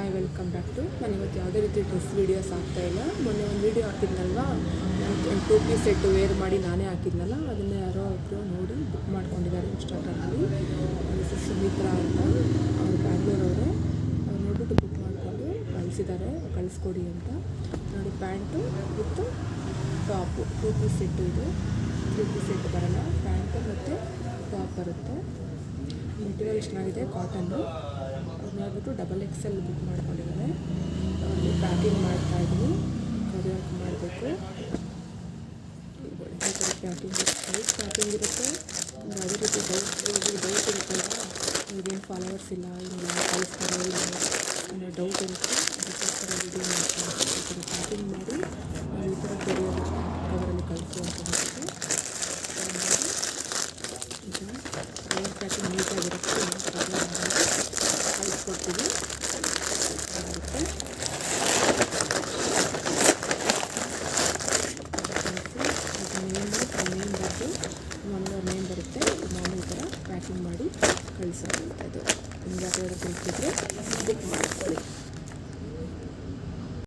Hi welcome back to. ನಾನು ಇವತ್ತು ಯಾವುದೇ ರೀತಿ ಡ್ರೆಸ್ ವೀಡಿಯೋಸ್ ಹಾಕ್ತಾಯಿಲ್ಲ. ಮೊನ್ನೆ ಒಂದು ವೀಡಿಯೋ ಹಾಕಿದ್ನಲ್ವಾ, ನಾನು 2 ಪೀಸ್ ಸೆಟ್ಟು ವೇರ್ ಮಾಡಿ ನಾನೇ ಹಾಕಿದ್ನಲ್ಲ, ಅದನ್ನು ಯಾರೋ ಒಬ್ಬರು ನೋಡಿ ಬುಕ್ ಮಾಡ್ಕೊಂಡಿದ್ದಾರೆ ಇನ್ಸ್ಟಾಗ್ರಾಮಲ್ಲಿ. ಹೆಸರು ಸುಮಿತ್ರಾ ಅಂತ, ಅವರು ಬ್ಯಾಂಗ್ಳೂರವರೇ. ಅವ್ರು ನೋಡಿಬಿಟ್ಟು ಬುಕ್ ಮಾಡಿಕೊಂಡು ಕಳಿಸ್ಕೊಡಿ ಅಂತ. ನೋಡಿ, ಪ್ಯಾಂಟು ವಿತ್ತು ಟಾಪು 2 ಪೀಸ್ ಸೆಟ್ಟು. ಇದು 3 ಪೀಸ್ ಸೆಟ್ ಬರೋಲ್ಲ, ಪ್ಯಾಂಟು ಮತ್ತು ಟಾಪ್ ಬರುತ್ತೆ. ಮೆಟೀರಿಯಲ್ ಚೆನ್ನಾಗಿದೆ, ಕಾಟನ್ನು. ಅವ್ರು ನೋಡ್ಬಿಟ್ಟು XXL ಬುಕ್ ಮಾಡ್ಕೊಂಡಿದ್ದಾರೆ. ಅವ್ರಿಗೆ ಪ್ಯಾಕಿಂಗ್ ಮಾಡ್ತಾಯಿದ್ದೀನಿ, ಕೊರಿಯರ್ ಮಾಡಬೇಕು. ಪ್ಯಾಕಿಂಗ್ ಇರುತ್ತೆ. ಯಾವುದೇ ರೀತಿ ಡೌಟ್ ಇರುತ್ತಲ್ವ, ಇವ್ರೇನು ಫಾಲೋವರ್ಸ್ ಇಲ್ಲ, ಇಲ್ಲ ಕಳಿಸ್ತಾರೆ ಇಲ್ಲ ಅನ್ನೋ ಡೌಟ್ ಇರುತ್ತೆ. ಅದಕ್ಕೋಸ್ಕರ ವಿಡಿಯೋ ಮಾಡ್ತಾರೆ. ಪ್ಯಾಕಿಂಗ್ ಮಾಡಿ ಈ ಥರ ಕೊರಿಯರ್ ಕವರಲ್ಲಿ ಕಳಿಸುವಂಥದ್ದು. ಪ್ಯಾಕಿಂಗ್ ನೀಟಾಗಿರುತ್ತೆ, ಕಳಿಸ್ಕೊಡ್ತೀವಿ. ಬರುತ್ತೆ ನೇಮ್ ಬರೆದು ನಮ್ಮದು ನೇಮ್ ಬರುತ್ತೆ. ನಾನು ಈ ಥರ ಪ್ಯಾಕಿಂಗ್ ಮಾಡಿ ಕಳಿಸೋದು. ನಿಮ್ಗೆ ಯಾವ್ದಾದ್ರು ಬೇಕಿದ್ದರೆ ಬುಕ್ ಮಾಡ್ಕೊಳ್ಳಿ.